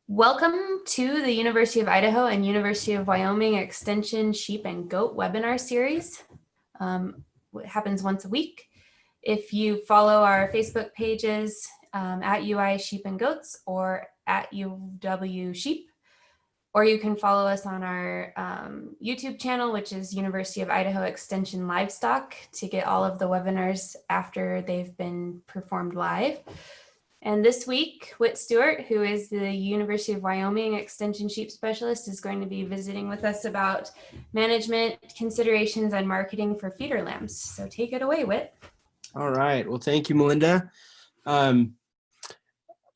Welcome to the University of Idaho and University of Wyoming Extension Sheep and Goat webinar series. It happens once a week. If you follow our Facebook pages at UI Sheep and Goats or at UW Sheep, or you can follow us on our YouTube channel, which is University of Idaho Extension Livestock, to get all of the webinars after they've been performed live. And this week, Whit Stewart, who is the University of Wyoming Extension Sheep Specialist, is going to be visiting with us about management considerations and marketing for feeder lambs. So take it away, Whit. All right. Well, thank you, Melinda.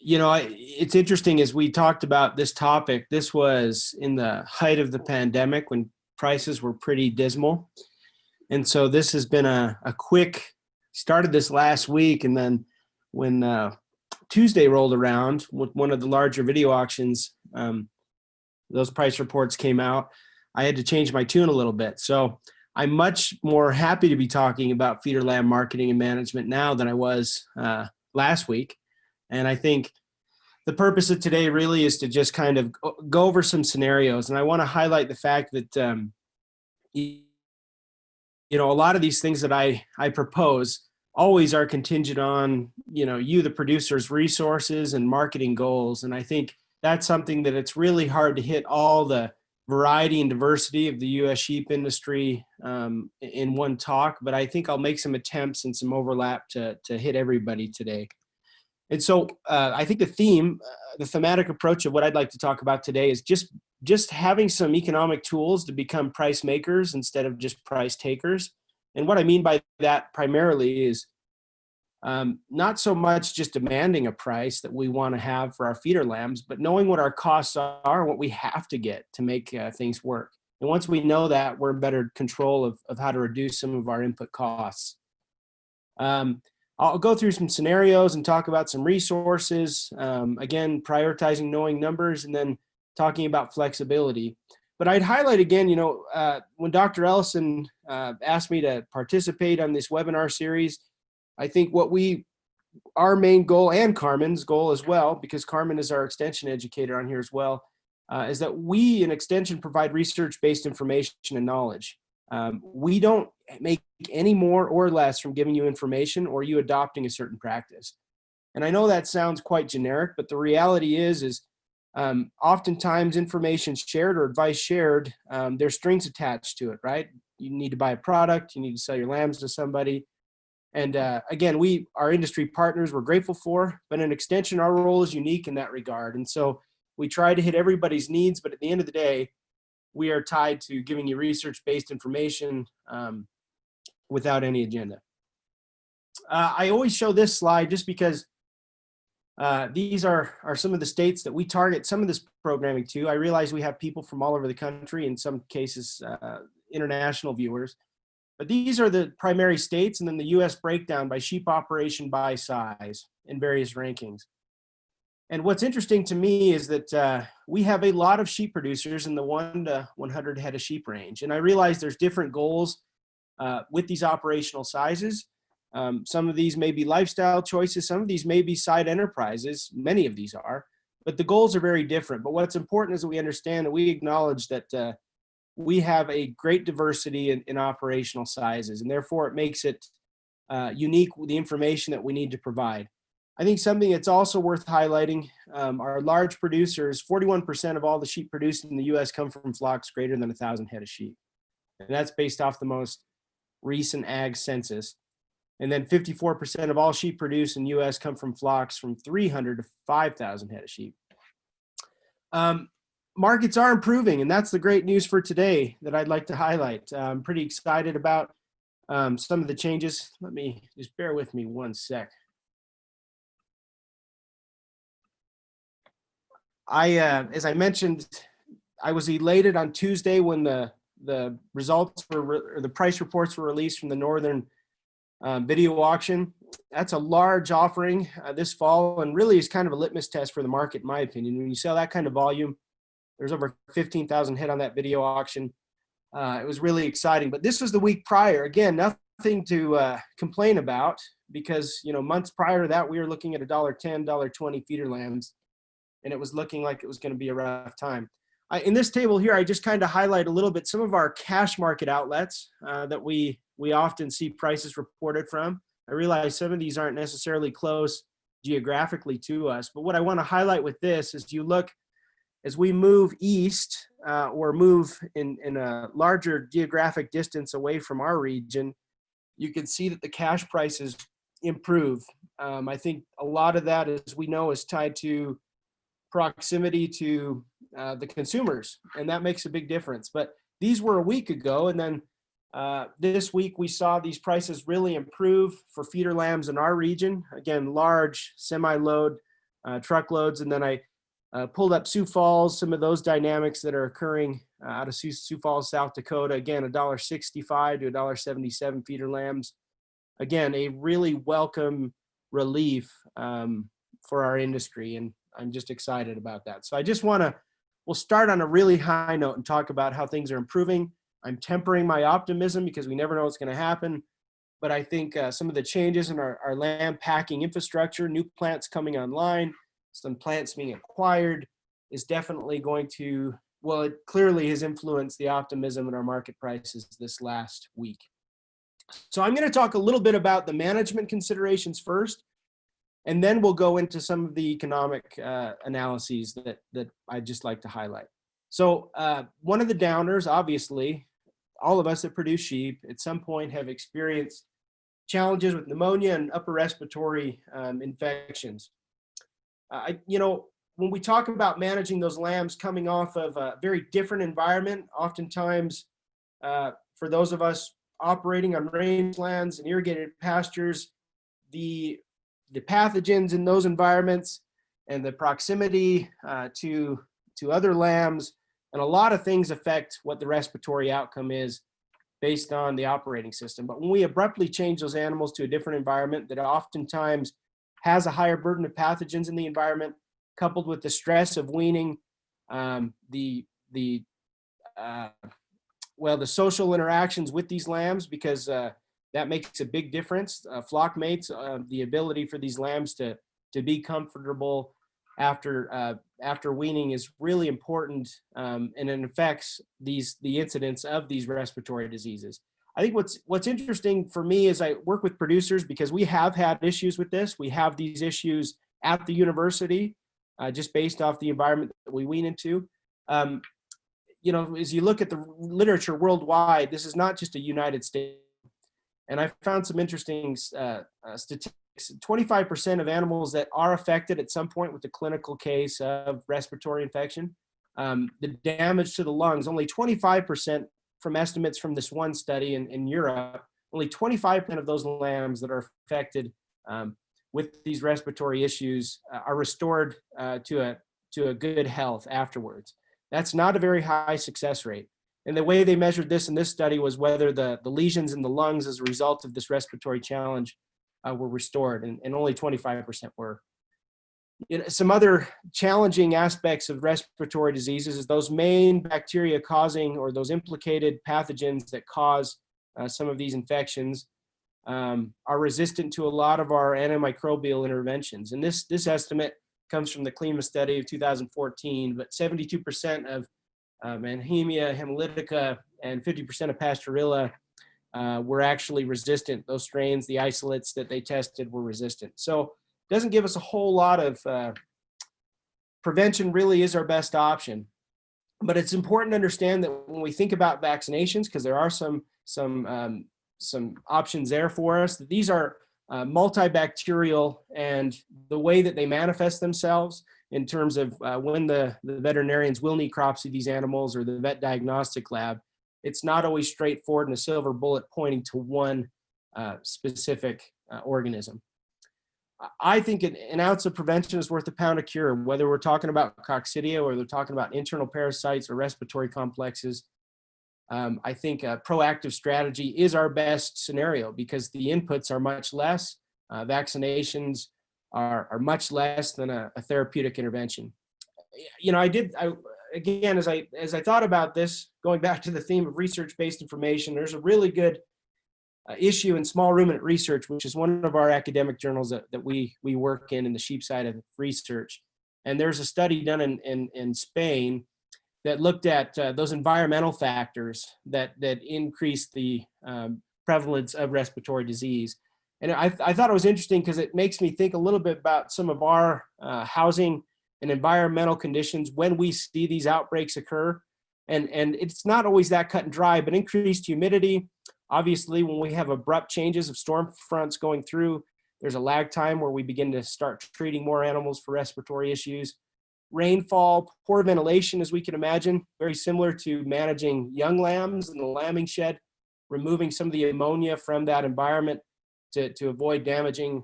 It's interesting as we talked about this topic. This was in the height of the pandemic when prices were pretty dismal. And so this has been a quick, started this last week. And then when Tuesday rolled around with one of the larger video auctions, those price reports came out. I had to change my tune a little bit. So I'm much more happy to be talking about feeder lamb marketing and management now than I was last week. And I think the purpose of today really is to just kind of go over some scenarios. And I want to highlight the fact that, a lot of these things that I propose always are contingent on, you, the producer's resources and marketing goals. And I think that's something that it's really hard to hit all the variety and diversity of the U.S. sheep industry in one talk, but I think I'll make some attempts and some overlap to hit everybody today. And so I think the thematic approach of what I'd like to talk about today is just having some economic tools to become price makers instead of just price takers. And what I mean by that primarily is not so much just demanding a price that we want to have for our feeder lambs, but knowing what our costs are, what we have to get to make things work. And once we know that, we're in better control of how to reduce some of our input costs. I'll go through some scenarios and talk about some resources, again, prioritizing knowing numbers, and then talking about flexibility. But I'd highlight again, when Dr. Ellison asked me to participate on this webinar series, I think our main goal, and Carmen's goal as well, because Carmen is our extension educator on here as well, is that we in extension provide research-based information and knowledge. We don't make any more or less from giving you information or you adopting a certain practice. And I know that sounds quite generic, but the reality is oftentimes information shared or advice shared, there's strings attached to it, right? You need to buy a product, you need to sell your lambs to somebody. And again, our industry partners, we're grateful for, but in extension, our role is unique in that regard. And so we try to hit everybody's needs, but at the end of the day, we are tied to giving you research-based information without any agenda. I always show this slide just because these are some of the states that we target some of this programming to. I realize we have people from all over the country, in some cases international viewers, but these are the primary states, and then the U.S. breakdown by sheep operation by size in various rankings. And what's interesting to me is that we have a lot of sheep producers in the 1 to 100 head of sheep range. And I realize there's different goals with these operational sizes. Some of these may be lifestyle choices. Some of these may be side enterprises. Many of these are, but the goals are very different. But what's important is that we understand that we acknowledge that we have a great diversity in operational sizes, and therefore it makes it unique with the information that we need to provide. I think something that's also worth highlighting, our large producers, 41% of all the sheep produced in the U.S. come from flocks greater than 1,000 head of sheep. And that's based off the most recent ag census. And then 54% of all sheep produced in the U.S. come from flocks from 300 to 5,000 head of sheep. Markets are improving, and that's the great news for today that I'd like to highlight. I'm pretty excited about some of the changes. Let me just bear with me one sec. As I mentioned, I was elated on Tuesday when the results or the price reports were released from the Northern video auction. That's a large offering this fall, and really is kind of a litmus test for the market, in my opinion. When you sell that kind of volume, there's over 15,000 head on that video auction. It was really exciting, but this was the week prior. Again, nothing to complain about, because months prior to that, we were looking at $1.10, $1.20 feeder lambs. and it was looking like it was going to be a rough time. In this table here, I just kind of highlight a little bit some of our cash market outlets that we often see prices reported from. I realize some of these aren't necessarily close geographically to us, but what I want to highlight with this is you look as we move east or move in a larger geographic distance away from our region, you can see that the cash prices improve. I think a lot of that, as we know, is tied to proximity to the consumers, and that makes a big difference. But these were a week ago, and then this week we saw these prices really improve for feeder lambs in our region. Again, large semi-load truckloads, and then I pulled up Sioux Falls, some of those dynamics that are occurring out of Sioux Falls, South Dakota. Again, $1.65 to $1.77 feeder lambs. Again, a really welcome relief for our industry, and I'm just excited about that. So I just we'll start on a really high note and talk about how things are improving. I'm tempering my optimism because we never know what's going to happen. But I think some of the changes in our lamb packing infrastructure, new plants coming online, some plants being acquired, is definitely going to, well, it clearly has influenced the optimism in our market prices this last week. So I'm going to talk a little bit about the management considerations first, and then we'll go into some of the economic analyses that I'd just like to highlight. So one of the downers, obviously, all of us that produce sheep at some point have experienced challenges with pneumonia and upper respiratory infections. When we talk about managing those lambs coming off of a very different environment, oftentimes for those of us operating on rangelands and irrigated pastures, the pathogens in those environments and the proximity to other lambs and a lot of things affect what the respiratory outcome is based on the operating system. But when we abruptly change those animals to a different environment that oftentimes has a higher burden of pathogens in the environment, coupled with the stress of weaning, the social interactions with these lambs, because that makes a big difference. Flock mates, the ability for these lambs to be comfortable after weaning is really important, and it affects the incidence of these respiratory diseases. I think what's interesting for me is I work with producers because we have had issues with this. We have these issues at the university, just based off the environment that we wean into. As you look at the literature worldwide, this is not just a United States. And I found some interesting statistics. 25% of animals that are affected at some point with the clinical case of respiratory infection, the damage to the lungs, only 25% from estimates from this one study in Europe, only 25% of those lambs that are affected with these respiratory issues are restored to a good health afterwards. That's not a very high success rate. And the way they measured this in this study was whether the lesions in the lungs as a result of this respiratory challenge were restored, and only 25% were. Some other challenging aspects of respiratory diseases is those main bacteria causing, or those implicated pathogens that cause some of these infections are resistant to a lot of our antimicrobial interventions. And this estimate comes from the CLIMA study of 2014, but 72% of Manhemia hemolytica and 50% of Pastorilla were actually resistant. Those strains, the isolates that they tested, were resistant. So it doesn't give us a whole lot of prevention. Really is our best option. But it's important to understand that when we think about vaccinations, because there are some options there for us, that these are multibacterial, and the way that they manifest themselves in terms of when the veterinarians will need cropsy these animals, or the vet diagnostic lab, it's not always straightforward and a silver bullet pointing to one specific organism. I think an ounce of prevention is worth a pound of cure, whether we're talking about coccidia or they're talking about internal parasites or respiratory complexes. I think a proactive strategy is our best scenario because the inputs are much less. Vaccinations are much less than a therapeutic intervention. Again, as I thought about this, going back to the theme of research-based information, there's a really good issue in Small Ruminant Research, which is one of our academic journals that we work in the sheep side of research. And there's a study done in Spain that looked at those environmental factors that increase the prevalence of respiratory disease. And I thought it was interesting because it makes me think a little bit about some of our housing and environmental conditions when we see these outbreaks occur. And it's not always that cut and dry, but increased humidity. Obviously, when we have abrupt changes of storm fronts going through, there's a lag time where we begin to start treating more animals for respiratory issues. Rainfall, poor ventilation, as we can imagine, very similar to managing young lambs in the lambing shed, removing some of the ammonia from that environment to avoid damaging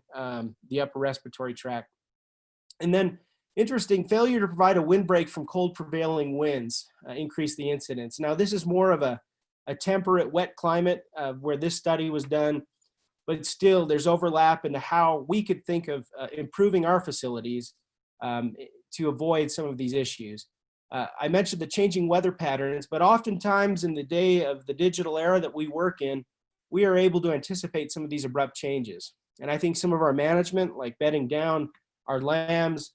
the upper respiratory tract. And then interesting, failure to provide a windbreak from cold prevailing winds increase the incidence. Now, this is more of a temperate, wet climate where this study was done, but still there's overlap into how we could think of improving our facilities to avoid some of these issues. I mentioned the changing weather patterns, but oftentimes in the day of the digital era that we work in, we are able to anticipate some of these abrupt changes. And I think some of our management, like bedding down our lambs,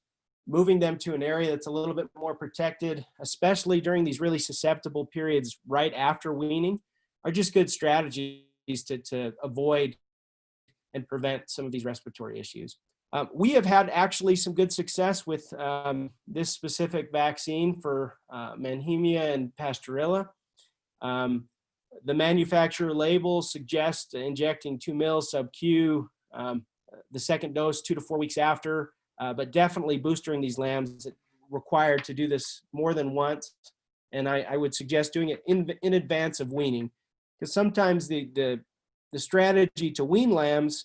moving them to an area that's a little bit more protected, especially during these really susceptible periods right after weaning, are just good strategies to avoid and prevent some of these respiratory issues. We have had actually some good success with this specific vaccine for Manhemia and Pastorella. The manufacturer labels suggest injecting 2 mils sub-Q, the second dose 2 to 4 weeks after, but definitely boostering these lambs required to do this more than once. And I would suggest doing it in advance of weaning, because sometimes the strategy to wean lambs,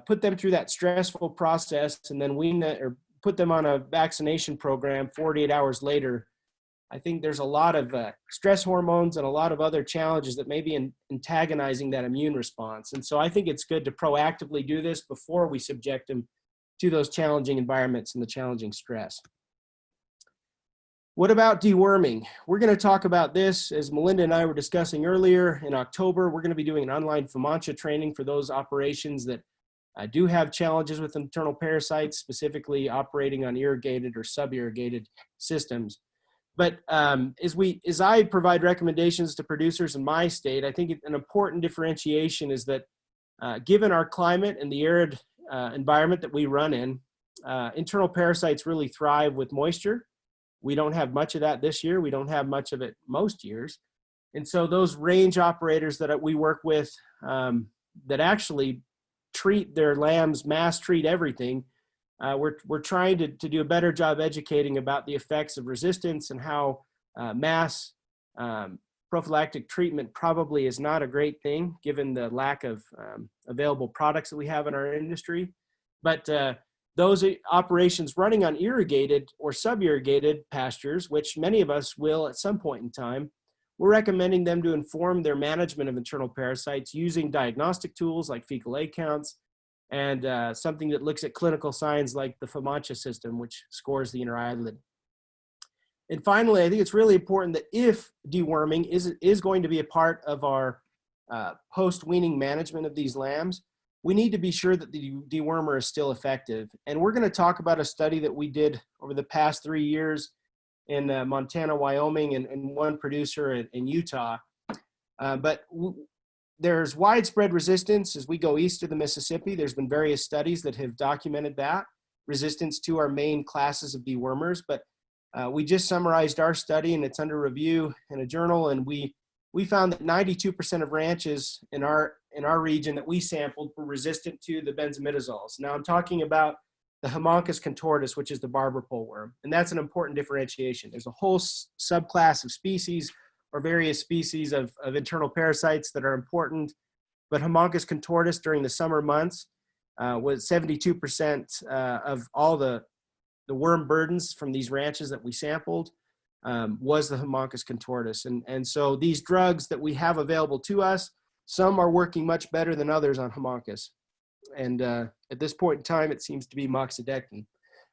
put them through that stressful process and then wean or put them on a vaccination program 48 hours later. I think there's a lot of stress hormones and a lot of other challenges that may be antagonizing that immune response. And so I think it's good to proactively do this before we subject them to those challenging environments and the challenging stress. What about deworming? We're going to talk about this, as Melinda and I were discussing earlier. In October, we're going to be doing an online FAMACHA training for those operations that do have challenges with internal parasites, specifically operating on irrigated or sub-irrigated systems. But as I provide recommendations to producers in my state, I think an important differentiation is that given our climate and the arid environment that we run in, internal parasites really thrive with moisture. We don't have much of that this year. We don't have much of it most years. And so those range operators that we work with that actually treat their lambs, mass treat everything, we're trying to do a better job educating about the effects of resistance and how mass prophylactic treatment probably is not a great thing given the lack of available products that we have in our industry. But those operations running on irrigated or sub-irrigated pastures, which many of us will at some point in time, we're recommending them to inform their management of internal parasites using diagnostic tools like fecal egg counts, and something that looks at clinical signs like the FAMACHA system, which scores the inner eyelid. And finally, I think it's really important that if deworming is going to be a part of our post-weaning management of these lambs, we need to be sure that the dewormer is still effective. And we're going to talk about a study that we did over the past 3 years in Montana, Wyoming, and one producer in Utah. There's widespread resistance as we go east of the Mississippi. There's been various studies that have documented that resistance to our main classes of dewormers, but we just summarized our study and it's under review in a journal, and we found that 92% of ranches in our region that we sampled were resistant to the benzimidazoles. Now I'm talking about the Haemonchus contortus, which is the barber pole worm, and that's an important differentiation. There's a whole subclass of species or various species of internal parasites that are important, but Haemonchus contortus during the summer months was 72% of all the worm burdens from these ranches that we sampled was the Haemonchus contortus. And so these drugs that we have available to us, some are working much better than others on Haemonchus. And at this point in time, it seems to be moxidectin.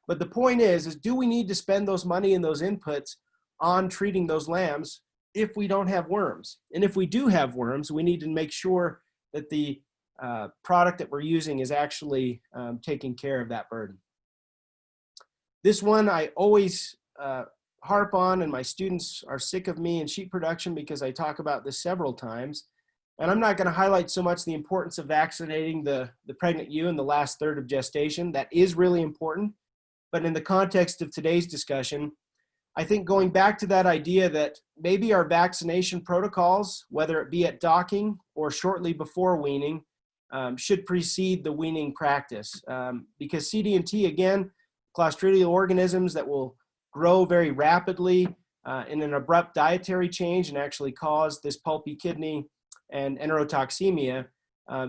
But the point is do we need to spend those money and those inputs on treating those lambs if we don't have worms? And if we do have worms, we need to make sure that the product that we're using is actually taking care of that burden. This one I always harp on, and my students are sick of me in sheep production because I talk about this several times. And I'm not going to highlight so much the importance of vaccinating the pregnant ewe in the last third of gestation. That is really important. But in the context of today's discussion, I think going back to that idea that maybe our vaccination protocols, whether it be at docking or shortly before weaning, should precede the weaning practice. Because CD&T, again, clostridial organisms that will grow very rapidly in an abrupt dietary change and actually cause this pulpy kidney and enterotoxemia,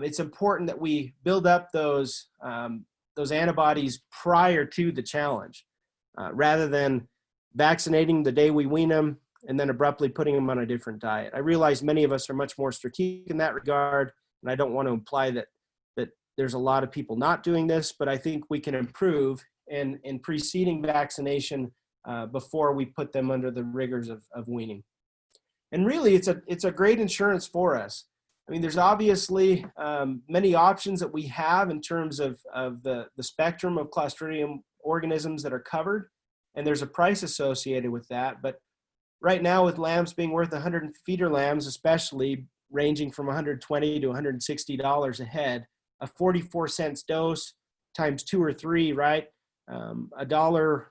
it's important that we build up those antibodies prior to the challenge, rather than vaccinating the day we wean them and then abruptly putting them on a different diet. I realize many of us are much more strategic in that regard, and I don't want to imply that there's a lot of people not doing this, but I think we can improve in preceding vaccination before we put them under the rigors of weaning. And really, it's a great insurance for us. I mean, there's obviously many options that we have in terms of the spectrum of Clostridium organisms that are covered, and there's a price associated with that. But right now, with lambs being worth 100 feeder lambs, especially ranging from $120 to $160 a head, a 44 cents dose times 2 or 3, right? $1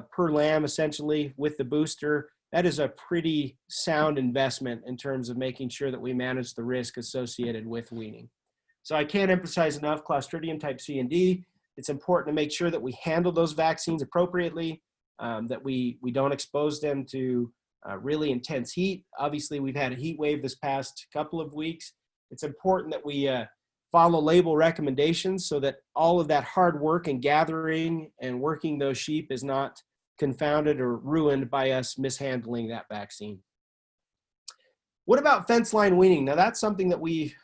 per lamb essentially with the booster. That is a pretty sound investment in terms of making sure that we manage the risk associated with weaning. So I can't emphasize enough Clostridium type C and D. It's important to make sure that we handle those vaccines appropriately, that we don't expose them to really intense heat. Obviously, we've had a heat wave this past couple of weeks. It's important that we follow label recommendations so that all of that hard work and gathering and working those sheep is not confounded or ruined by us mishandling that vaccine. What about fence line weaning? Now that's something that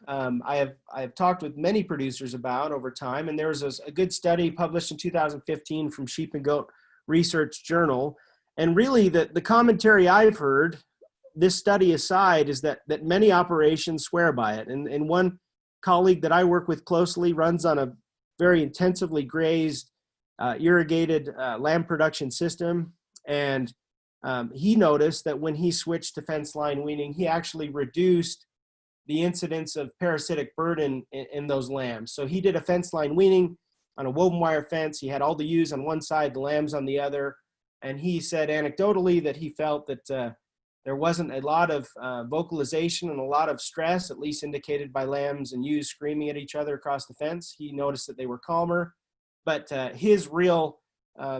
I have talked with many producers about over time, and there was a good study published in 2015 from Sheep and Goat Research Journal. And really the commentary I've heard, this study aside, is that many operations swear by it. And one colleague that I work with closely runs on a very intensively grazed, irrigated lamb production system. And he noticed that when he switched to fence line weaning, he actually reduced the incidence of parasitic burden in those lambs. So he did a fence line weaning on a woven wire fence. He had all the ewes on one side, the lambs on the other. And he said anecdotally that he felt that there wasn't a lot of vocalization and a lot of stress, at least indicated by lambs and ewes screaming at each other across the fence. He noticed that they were calmer. But his real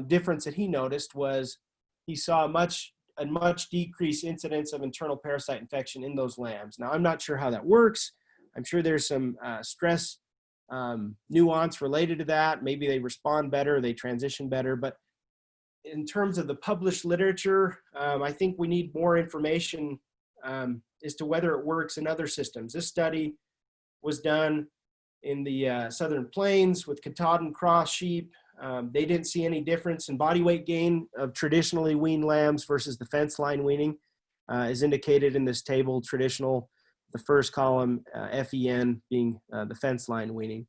difference that he noticed was he saw a much decreased incidence of internal parasite infection in those lambs. Now, I'm not sure how that works. I'm sure there's some stress nuance related to that. Maybe they respond better, they transition better. But in terms of the published literature, I think we need more information as to whether it works in other systems. This study was done in the Southern Plains with Katahdin cross sheep. They didn't see any difference in body weight gain of traditionally weaned lambs versus the fence line weaning, as indicated in this table, traditional, the first column, FEN being the fence line weaning.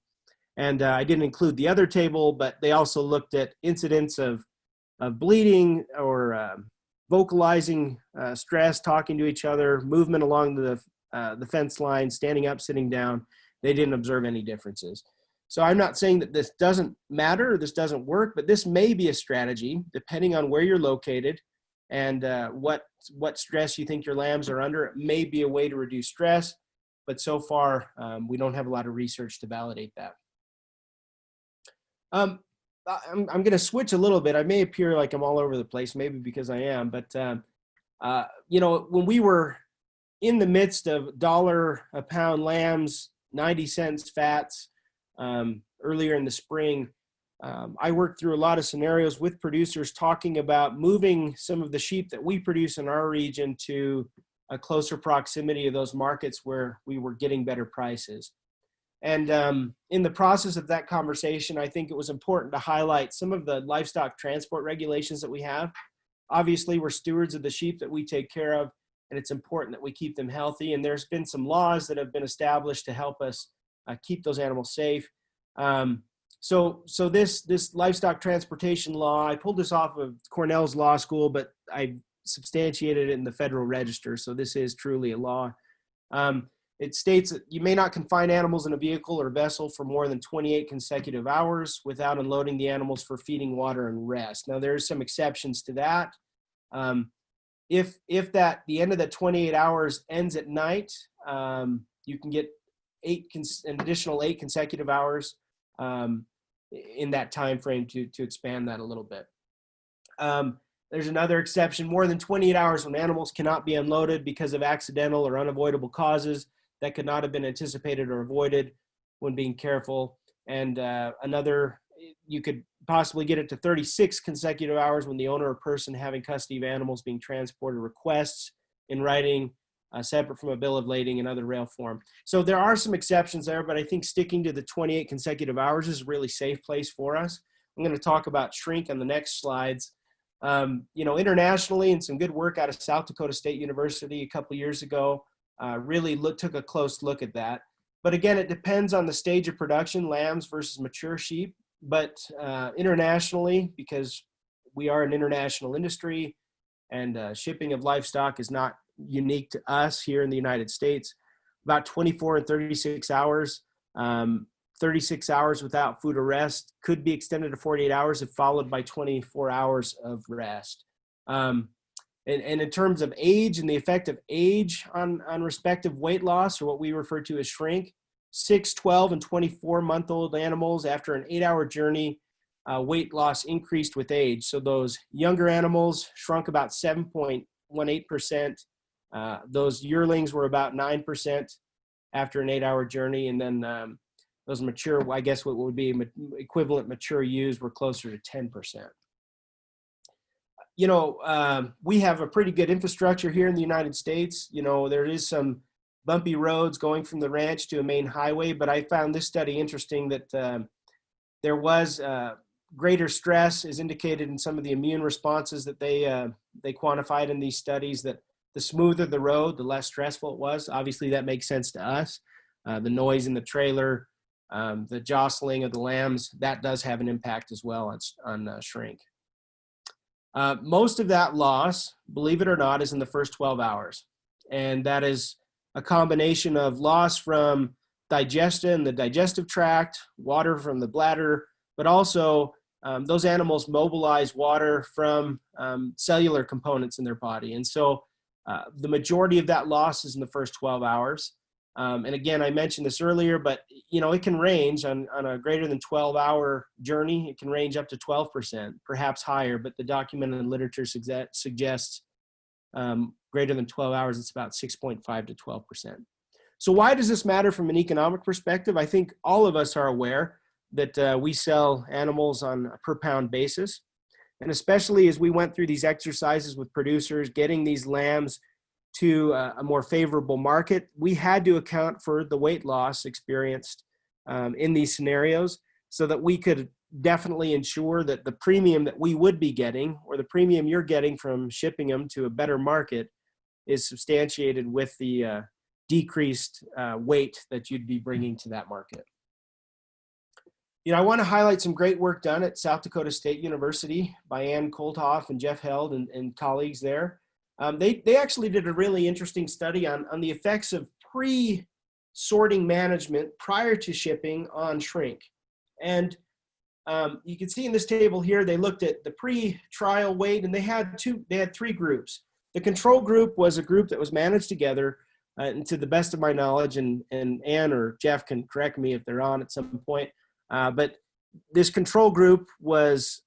And I didn't include the other table, but they also looked at incidence of bleeding or vocalizing stress, talking to each other, movement along the fence line, standing up, sitting down. They didn't observe any differences. So I'm not saying that this doesn't matter or this doesn't work, but this may be a strategy depending on where you're located and what stress you think your lambs are under. It may be a way to reduce stress, but so far we don't have a lot of research to validate that. I'm going to switch a little bit. I may appear like I'm all over the place, maybe because I am, but when we were in the midst of $1 a pound lambs, 90 cents fats earlier in the spring, I worked through a lot of scenarios with producers talking about moving some of the sheep that we produce in our region to a closer proximity of those markets where we were getting better prices. And in the process of that conversation, I think it was important to highlight some of the livestock transport regulations that we have. Obviously, we're stewards of the sheep that we take care of, and it's important that we keep them healthy. And there's been some laws that have been established to help us keep those animals safe. So this livestock transportation law, I pulled this off of Cornell's law school, but I substantiated it in the Federal Register. So this is truly a law. It states that you may not confine animals in a vehicle or vessel for more than 28 consecutive hours without unloading the animals for feeding, water, and rest. Now, there's some exceptions to that. If the end of the 28 hours ends at night, you can get an additional 8 consecutive hours in that time frame to expand that a little bit. There's another exception: more than 28 hours when animals cannot be unloaded because of accidental or unavoidable causes that could not have been anticipated or avoided when being careful. And you could possibly get it to 36 consecutive hours when the owner or person having custody of animals being transported requests in writing, separate from a bill of lading and other rail form. So there are some exceptions there, but I think sticking to the 28 consecutive hours is a really safe place for us. I'm going to talk about shrink on the next slides. Internationally, and some good work out of South Dakota State University a couple years ago really took a close look at that. But again, it depends on the stage of production, lambs versus mature sheep. But internationally, because we are an international industry and shipping of livestock is not unique to us here in the United States, about 24 and 36 hours. 36 hours without food or rest could be extended to 48 hours if followed by 24 hours of rest. And in terms of age and the effect of age on respective weight loss, or what we refer to as shrink, 6, 12, and 24-month-old animals after an 8-hour journey, weight loss increased with age. So those younger animals shrunk about 7.18%. Those yearlings were about 9% after an 8-hour journey. And then those mature, I guess what would be equivalent mature ewes were closer to 10%. We have a pretty good infrastructure here in the United States. There is some bumpy roads going from the ranch to a main highway, but I found this study interesting that there was greater stress is indicated in some of the immune responses that they quantified in these studies, that the smoother the road, the less stressful it was. Obviously, that makes sense to us. The noise in the trailer, the jostling of the lambs, that does have an impact as well on shrink. Most of that loss, believe it or not, is in the first 12 hours. And that is a combination of loss from digestion, the digestive tract, water from the bladder, but also those animals mobilize water from cellular components in their body. And so the majority of that loss is in the first 12 hours. And again, I mentioned this earlier, but it can range on a greater than 12-hour journey. It can range up to 12%, perhaps higher, but the documented literature suggests greater than 12 hours, it's about 6.5 to 12%. So why does this matter from an economic perspective? I think all of us are aware that we sell animals on a per pound basis. And especially as we went through these exercises with producers, getting these lambs to a more favorable market, we had to account for the weight loss experienced in these scenarios so that we could definitely ensure that the premium that we would be getting, or the premium you're getting from shipping them to a better market, is substantiated with the decreased weight that you'd be bringing to that market. I want to highlight some great work done at South Dakota State University by Ann Kolthoff and Jeff Held and colleagues there. They actually did a really interesting study on the effects of pre-sorting management prior to shipping on shrink. And you can see in this table here, they looked at the pre-trial weight, and they had 3 groups. The control group was a group that was managed together, and to the best of my knowledge, and Ann or Jeff can correct me if they're on at some point, but this control group was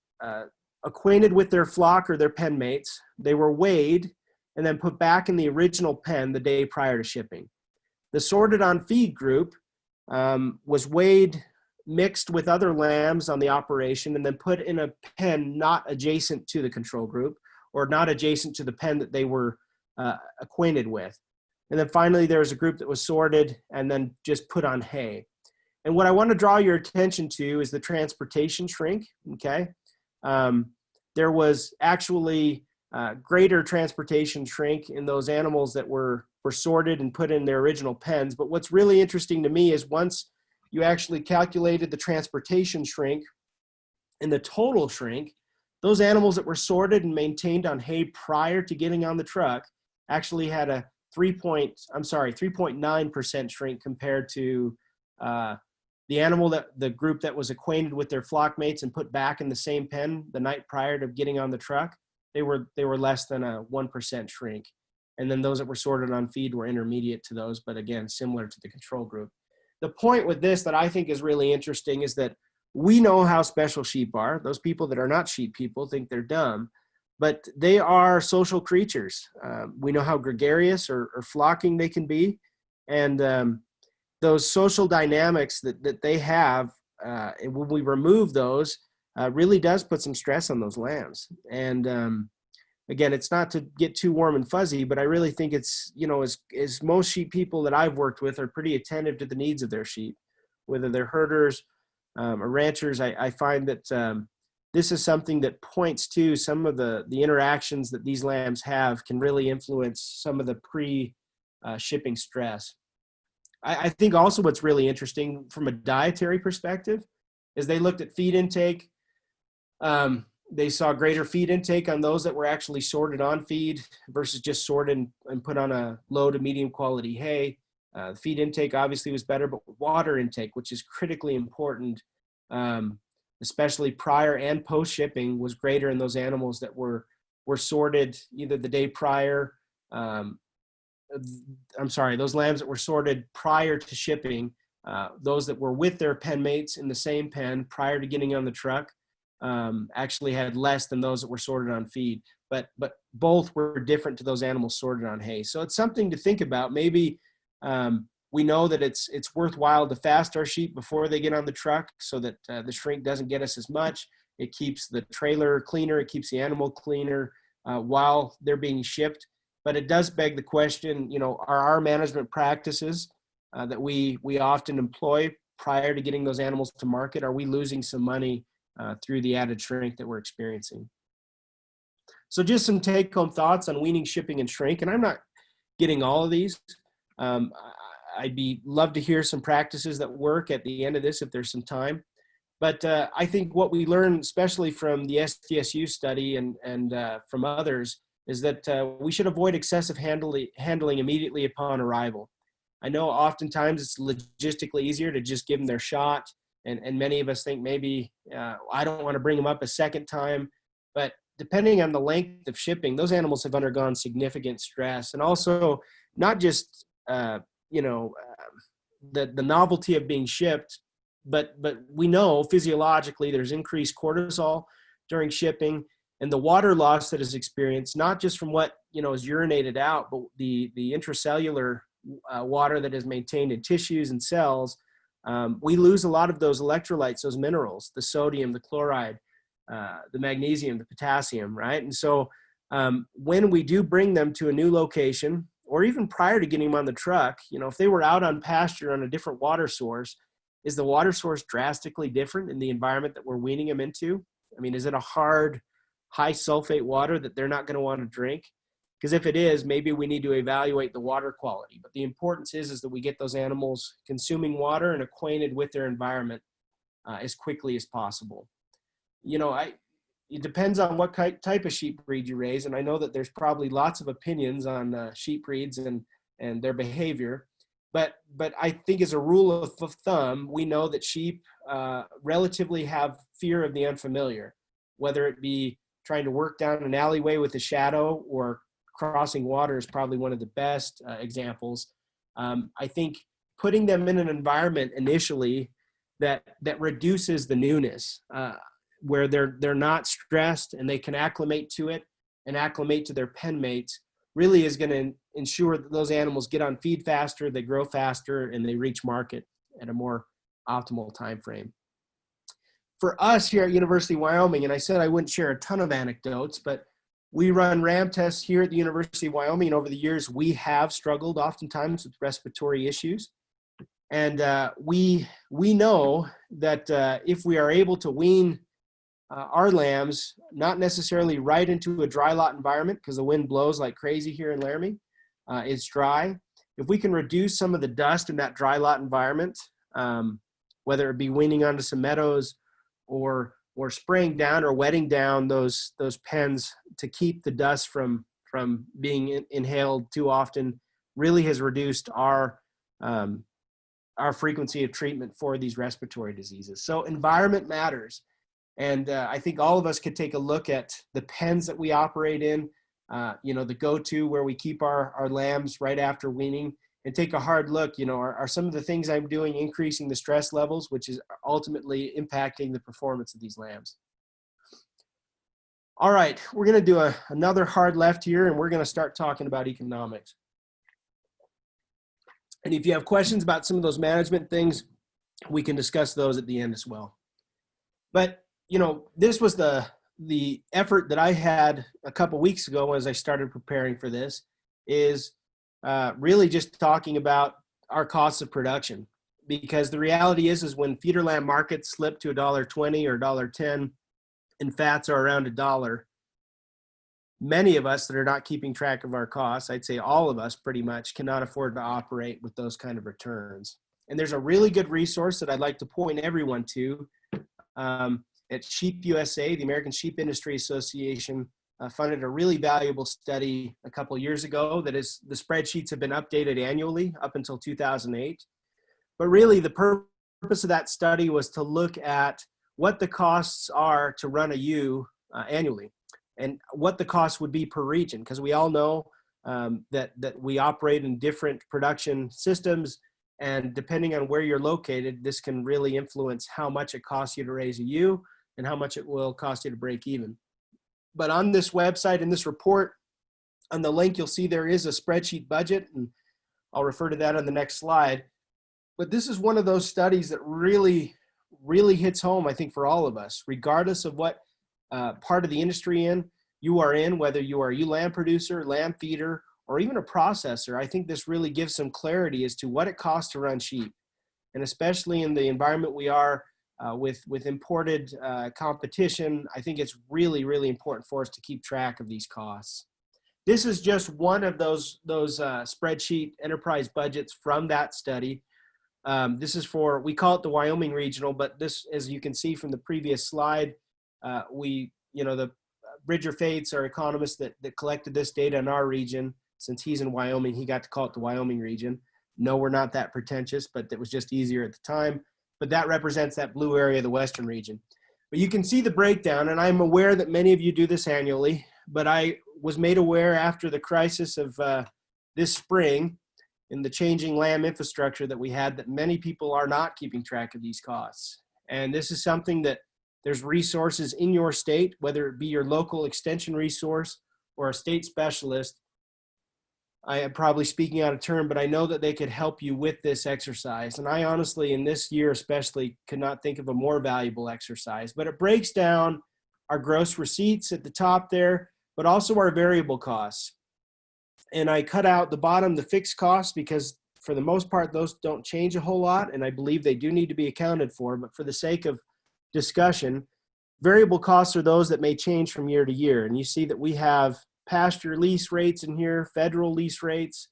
acquainted with their flock or their pen mates. They were weighed and then put back in the original pen the day prior to shipping. The sorted on feed group was weighed, mixed with other lambs on the operation, and then put in a pen not adjacent to the control group, or not adjacent to the pen that they were acquainted with. And then finally, there was a group that was sorted and then just put on hay. And what I want to draw your attention to is the transportation shrink, okay? There was actually greater transportation shrink in those animals that were sorted and put in their original pens. But what's really interesting to me is once you actually calculated the transportation shrink and the total shrink, those animals that were sorted and maintained on hay prior to getting on the truck actually had a 3.9% shrink compared to the group that was acquainted with their flock mates and put back in the same pen the night prior to getting on the truck. They were less than a 1% shrink. And then those that were sorted on feed were intermediate to those, but again, similar to the control group. The point with this that I think is really interesting is that we know how special sheep are. Those people that are not sheep people think they're dumb, but they are social creatures. We know how gregarious or flocking they can be. And those social dynamics that they have, and when we remove those, really does put some stress on those lambs. And again, it's not to get too warm and fuzzy, but I really think it's, as most sheep people that I've worked with are pretty attentive to the needs of their sheep, whether they're herders or ranchers. I find that this is something that points to some of the interactions that these lambs have can really influence some of the pre-shipping stress. I think also what's really interesting from a dietary perspective is they looked at feed intake. They saw greater feed intake on those that were actually sorted on feed versus just sorted and put on a low to medium quality hay. Feed intake obviously was better, but water intake, which is critically important, especially prior and post shipping, was greater in those animals that were sorted either the day prior. Those lambs that were sorted prior to shipping, those that were with their pen mates in the same pen prior to getting on the truck, actually had less than those that were sorted on feed, but both were different to those animals sorted on hay. So it's something to think about. Maybe we know that it's worthwhile to fast our sheep before they get on the truck so that the shrink doesn't get us as much. It keeps the trailer cleaner. It keeps the animal cleaner while they're being shipped. But it does beg the question, are our management practices that we often employ prior to getting those animals to market, are we losing some money through the added shrink that we're experiencing? So just some take-home thoughts on weaning, shipping, and shrink. And I'm not getting all of these. I'd love to hear some practices that work at the end of this if there's some time. But I think what we learned, especially from the SDSU study and from others, is that we should avoid excessive handling immediately upon arrival. I know oftentimes it's logistically easier to just give them their shot. And many of us think maybe I don't want to bring them up a second time. But depending on the length of shipping, those animals have undergone significant stress. And also not just, the novelty of being shipped, but we know physiologically there's increased cortisol during shipping. And the water loss that is experienced, not just from what is urinated out, but the intracellular water that is maintained in tissues and cells, we lose a lot of those electrolytes, those minerals, the sodium, the chloride, the magnesium, the potassium, right? And so when we do bring them to a new location, or even prior to getting them on the truck, if they were out on pasture on a different water source, is the water source drastically different in the environment that we're weaning them into? I mean, is it a hard, high sulfate water that they're not going to want to drink? Because if it is, maybe we need to evaluate the water quality. But the importance is that we get those animals consuming water and acquainted with their environment as quickly as possible. It depends on what type of sheep breed you raise. And I know that there's probably lots of opinions on sheep breeds and their behavior. But I think as a rule of thumb, we know that sheep relatively have fear of the unfamiliar, whether it be trying to work down an alleyway with a shadow or crossing water is probably one of the best examples. I think putting them in an environment initially that reduces the newness, where they're not stressed and they can acclimate to it and acclimate to their pen mates, really is going to ensure that those animals get on feed faster, they grow faster, and they reach market at a more optimal time frame. For us here at University of Wyoming, and I said I wouldn't share a ton of anecdotes, but we run RAM tests here at the University of Wyoming, and over the years we have struggled oftentimes with respiratory issues. And we know that if we are able to wean our lambs, not necessarily right into a dry lot environment because the wind blows like crazy here in Laramie, it's dry. If we can reduce some of the dust in that dry lot environment, whether it be weaning onto some meadows or spraying down or wetting down those pens to keep the dust from being inhaled too often, really has reduced our frequency of treatment for these respiratory diseases. So environment matters. And I think all of us could take a look at the pens that we operate in, the go-to where we keep our lambs right after weaning, and take a hard look, are some of the things I'm doing increasing the stress levels, which is ultimately impacting the performance of these lambs. All right, we're going to do another hard left here, and we're going to start talking about economics. And if you have questions about some of those management things, we can discuss those at the end as well. But, this was the effort that I had a couple weeks ago as I started preparing for this, is really just talking about our costs of production. Because the reality is when feeder lamb markets slip to $1.20 or $1.10 and fats are around $1, many of us that are not keeping track of our costs, I'd say all of us pretty much, cannot afford to operate with those kind of returns. And there's a really good resource that I'd like to point everyone to. At Sheep USA, the American Sheep Industry Association funded a really valuable study a couple years ago that is, the spreadsheets have been updated annually up until 2008. But really the purpose of that study was to look at what the costs are to run a ewe annually, and what the cost would be per region, because we all know that we operate in different production systems, and depending on where you're located, this can really influence how much it costs you to raise a ewe and how much it will cost you to break even. But on this website, in this report, on the link, you'll see there is a spreadsheet budget, and I'll refer to that on the next slide. But this is one of those studies that really hits home, I think, for all of us, regardless of what part of the industry you are in, whether you are a ewe lamb producer, lamb feeder, or even a processor. I think this really gives some clarity as to what it costs to run sheep. And especially in the environment we are with imported competition, I think it's really important for us to keep track of these costs. This is just one of those spreadsheet enterprise budgets from that study. This is for, we call it the Wyoming regional, but this, as you can see from the previous slide, the Bridger Fates, our economist that collected this data in our region, since he's in Wyoming, he got to call it the Wyoming region. No, we're not that pretentious, but it was just easier at the time. But that represents that blue area of the Western region. But you can see the breakdown, and I'm aware that many of you do this annually, but I was made aware after the crisis of this spring in the changing lamb infrastructure that we had, that many people are not keeping track of these costs. And this is something that there's resources in your state, whether it be your local extension resource or a state specialist. I am probably speaking out of turn, but I know that they could help you with this exercise. And I honestly, in this year especially, could not think of a more valuable exercise. But it breaks down our gross receipts at the top there, but also our variable costs. And I cut out the bottom, the fixed costs, because for the most part, those don't change a whole lot. And I believe they do need to be accounted for. But for the sake of discussion, variable costs are those that may change from year to year. And you see that we have pasture lease rates in here, federal lease rates,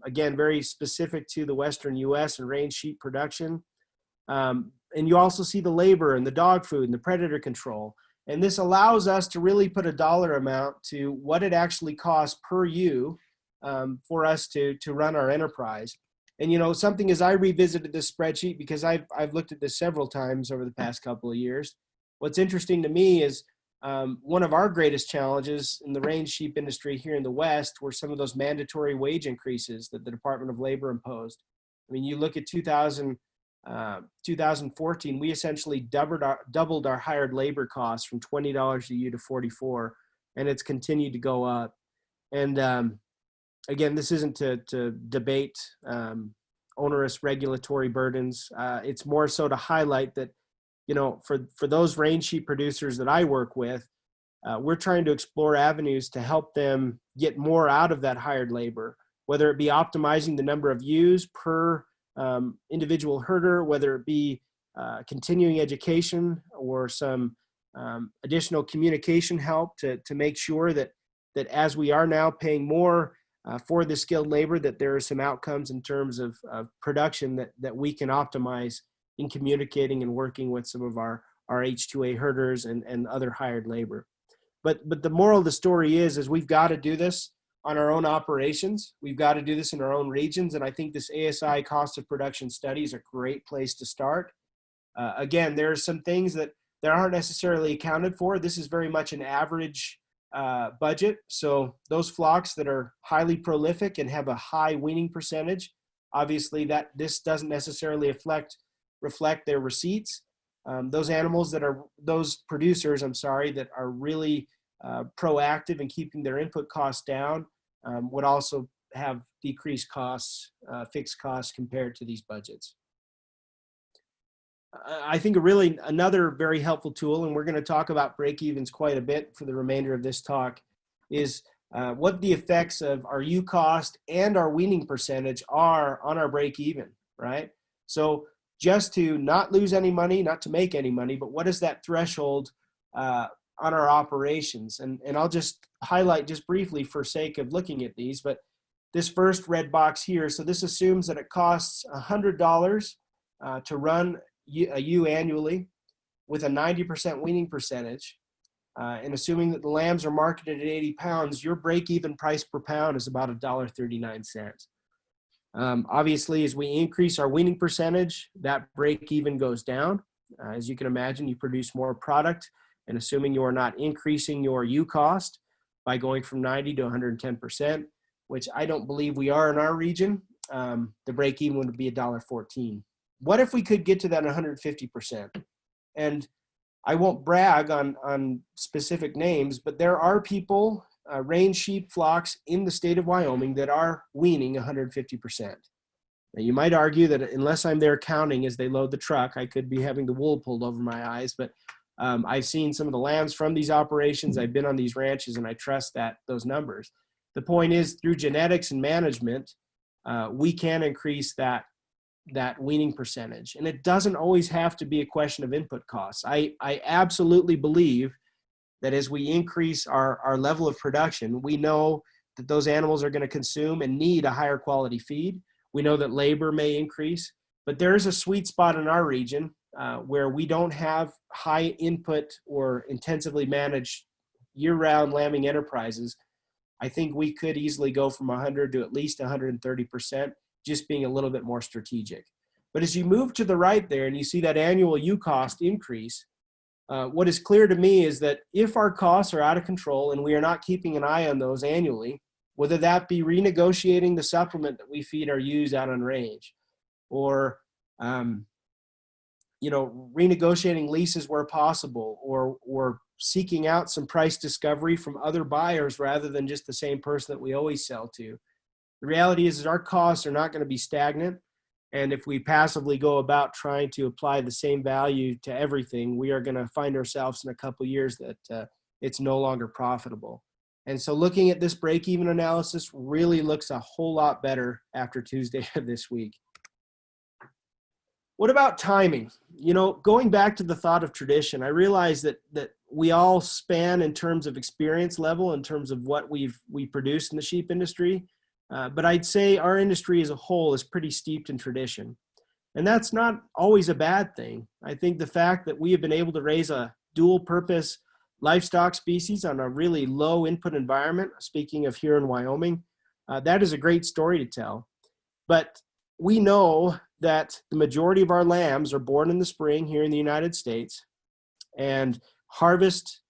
again, very specific to the Western U.S. and range sheep production. And you also see the labor and the dog food and the predator control. And this allows us to really put a dollar amount to what it actually costs per ewe for us to run our enterprise. And, something as I revisited this spreadsheet, because I've looked at this several times over the past couple of years, what's interesting to me is one of our greatest challenges in the range sheep industry here in the West were some of those mandatory wage increases that the Department of Labor imposed. I mean, you look at 2014, we essentially doubled our hired labor costs from $20 a ewe to $44, and it's continued to go up. And again, this isn't to debate onerous regulatory burdens. It's more so to highlight that, for those range sheep producers that I work with, we're trying to explore avenues to help them get more out of that hired labor, whether it be optimizing the number of ewes per individual herder, whether it be continuing education or some additional communication help to make sure that as we are now paying more for the skilled labor, that there are some outcomes in terms of production that we can optimize in communicating and working with some of our H2A herders and other hired labor. But the moral of the story is we've got to do this on our own operations. We've got to do this in our own regions. And I think this ASI cost of production study is a great place to start. Again, there are some things that aren't necessarily accounted for. This is very much an average budget. So those flocks that are highly prolific and have a high weaning percentage, obviously this doesn't necessarily reflect their receipts. Those producers, that are really proactive in keeping their input costs down would also have decreased costs, fixed costs compared to these budgets. I think another very helpful tool, and we're going to talk about break-evens quite a bit for the remainder of this talk, is what the effects of our U cost and our weaning percentage are on our break-even, right? So just to not lose any money, not to make any money, but what is that threshold on our operations? And I'll just highlight just briefly for sake of looking at these, but this first red box here, so this assumes that it costs $100 to run a ewe annually with a 90% weaning percentage, and assuming that the lambs are marketed at 80 pounds, your break-even price per pound is about $1.39. Obviously, as we increase our weaning percentage, that break-even goes down. As you can imagine, you produce more product, and assuming you are not increasing your U cost by going from 90 to 110%, which I don't believe we are in our region, the break-even would be $1.14. What if we could get to that 150%? And I won't brag on specific names, but there are people, range sheep flocks in the state of Wyoming that are weaning 150%. Now you might argue that unless I'm there counting as they load the truck, I could be having the wool pulled over my eyes, but I've seen some of the lambs from these operations. I've been on these ranches and I trust those numbers. The point is, through genetics and management, we can increase that weaning percentage. And it doesn't always have to be a question of input costs. I absolutely believe that as we increase our level of production, we know that those animals are going to consume and need a higher quality feed. We know that labor may increase, but there is a sweet spot in our region where we don't have high input or intensively managed year-round lambing enterprises. I think we could easily go from 100 to at least 130%, just being a little bit more strategic. But as you move to the right there and you see that annual U cost increase, what is clear to me is that if our costs are out of control and we are not keeping an eye on those annually, whether that be renegotiating the supplement that we feed our ewes out on range, or renegotiating leases where possible, or seeking out some price discovery from other buyers rather than just the same person that we always sell to. The reality is our costs are not going to be stagnant. And if we passively go about trying to apply the same value to everything, we are going to find ourselves in a couple of years that it's no longer profitable. And so looking at this break-even analysis really looks a whole lot better after Tuesday of this week. What about timing? Going back to the thought of tradition, I realize that we all span in terms of experience level, in terms of what we produce in the sheep industry. But I'd say our industry as a whole is pretty steeped in tradition. And that's not always a bad thing. I think the fact that we have been able to raise a dual purpose livestock species on a really low input environment, speaking of here in Wyoming, that is a great story to tell. But we know that the majority of our lambs are born in the spring here in the United States, and harvest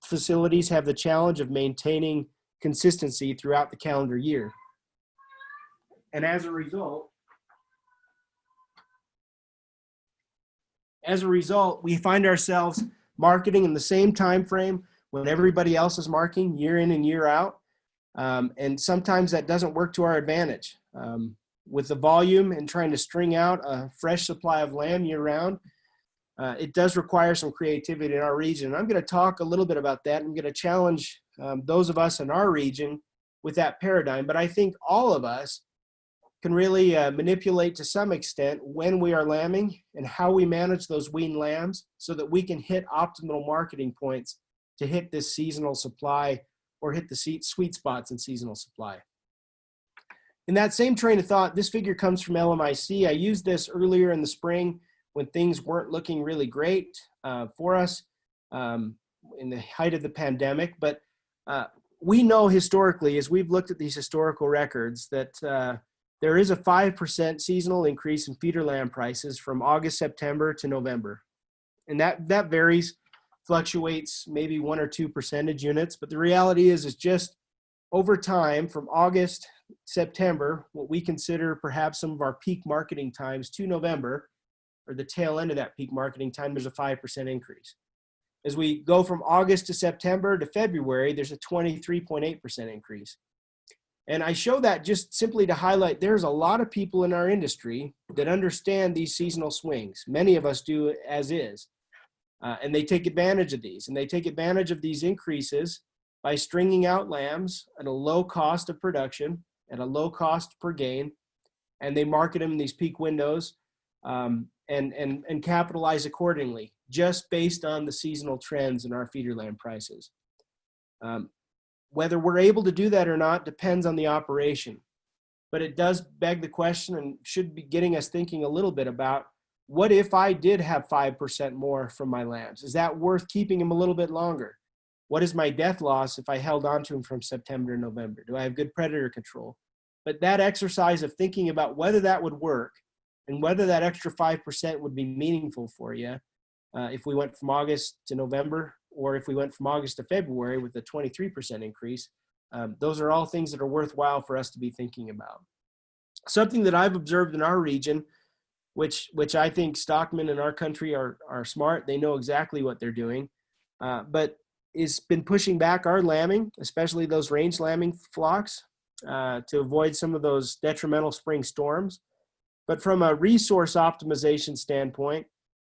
facilities have the challenge of maintaining consistency throughout the calendar year. And as a result, we find ourselves marketing in the same time frame when everybody else is marketing year in and year out. And sometimes that doesn't work to our advantage. With the volume and trying to string out a fresh supply of lamb year round, it does require some creativity in our region. And I'm going to talk a little bit about that. I'm going to challenge those of us in our region with that paradigm. But I think all of us can really manipulate to some extent when we are lambing and how we manage those weaned lambs so that we can hit optimal marketing points to hit this seasonal supply or hit the sweet spots in seasonal supply. In that same train of thought, this figure comes from LMIC. I used this earlier in the spring when things weren't looking really great for us in the height of the pandemic. But we know historically, as we've looked at these historical records, that there is a 5% seasonal increase in feeder lamb prices from August, September to November. And that varies, fluctuates maybe 1 or 2 percentage units. But the reality is just over time from August, September, what we consider perhaps some of our peak marketing times to November, or the tail end of that peak marketing time, there's a 5% increase. As we go from August to September to February, there's a 23.8% increase. And I show that just simply to highlight there's a lot of people in our industry that understand these seasonal swings. Many of us do as is. And they take advantage of these. And they take advantage of these increases by stringing out lambs at a low cost of production, at a low cost per gain. And they market them in these peak windows and capitalize accordingly, just based on the seasonal trends in our feeder lamb prices. Whether we're able to do that or not depends on the operation. But it does beg the question and should be getting us thinking a little bit about, what if I did have 5% more from my lambs? Is that worth keeping them a little bit longer? What is my death loss if I held on to them from September to November? Do I have good predator control? But that exercise of thinking about whether that would work and whether that extra 5% would be meaningful for you if we went from August to November, or if we went from August to February with a 23% increase, those are all things that are worthwhile for us to be thinking about. Something that I've observed in our region, which I think stockmen in our country are smart. They know exactly what they're doing, but it's been pushing back our lambing, especially those range lambing flocks, to avoid some of those detrimental spring storms. But from a resource optimization standpoint,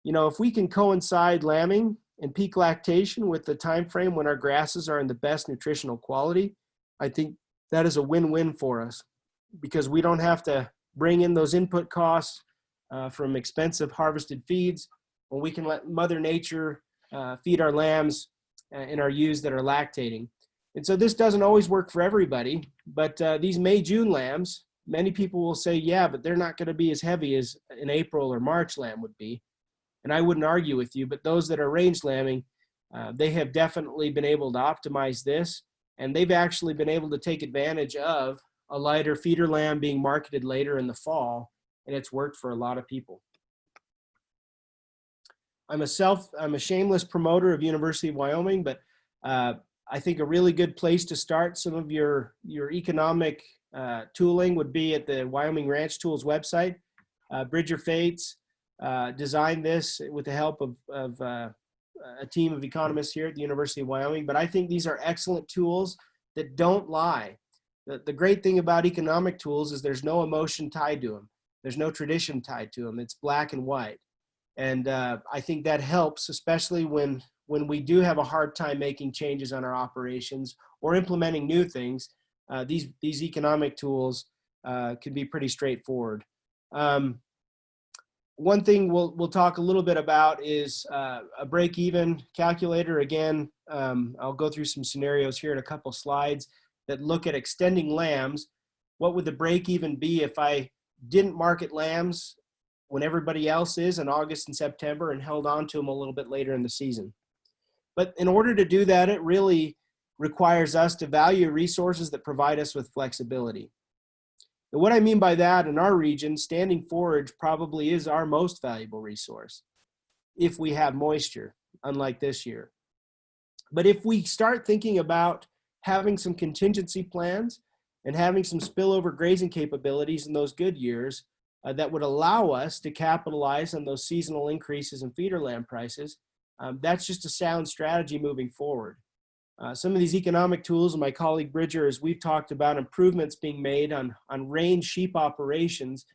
if we can coincide lambing and peak lactation with the time frame when our grasses are in the best nutritional quality, I think that is a win-win for us, because we don't have to bring in those input costs from expensive harvested feeds, when we can let Mother Nature feed our lambs in our ewes that are lactating. And so this doesn't always work for everybody, but these May-June lambs, many people will say, yeah, but they're not going to be as heavy as an April or March lamb would be. And I wouldn't argue with you, but those that are range lambing, they have definitely been able to optimize this, and they've actually been able to take advantage of a lighter feeder lamb being marketed later in the fall, and it's worked for a lot of people. I'm a shameless promoter of University of Wyoming, but I think a really good place to start some of your economic tooling would be at the Wyoming Ranch Tools website. Bridger Fates designed this with the help of a team of economists here at the University of Wyoming, but I think these are excellent tools that don't lie. The great thing about economic tools is there's no emotion tied to them. There's no tradition tied to them. It's black and white. And I think that helps, especially when we do have a hard time making changes on our operations or implementing new things. These economic tools can be pretty straightforward. One thing we'll talk a little bit about is a break-even calculator. Again, I'll go through some scenarios here in a couple slides that look at extending lambs. What would the break-even be if I didn't market lambs when everybody else is in August and September and held on to them a little bit later in the season? But in order to do that, it really requires us to value resources that provide us with flexibility. And what I mean by that, in our region, standing forage probably is our most valuable resource if we have moisture, unlike this year. But if we start thinking about having some contingency plans and having some spillover grazing capabilities in those good years that would allow us to capitalize on those seasonal increases in feeder lamb prices, that's just a sound strategy moving forward. Some of these economic tools, and my colleague Bridger, as we've talked about improvements being made on range sheep operations,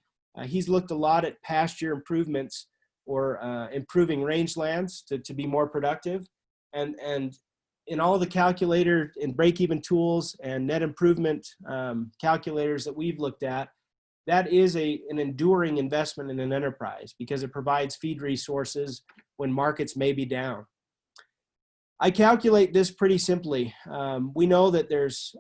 he's looked a lot at pasture improvements or improving rangelands to be more productive. And in all the calculator and break-even tools and net improvement calculators that we've looked at, that is an enduring investment in an enterprise because it provides feed resources when markets may be down. I calculate this pretty simply. We know that there's,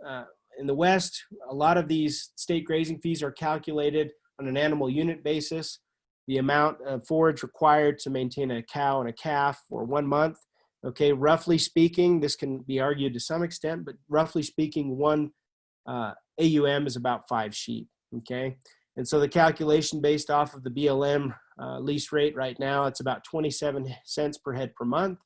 in the West, a lot of these state grazing fees are calculated on an animal unit basis. the amount of forage required to maintain a cow and a calf for 1 month. Okay, roughly speaking, this can be argued to some extent, but roughly speaking, one AUM is about 5 sheep. Okay, and so the calculation based off of the BLM lease rate right now, it's about 27 cents per head per month.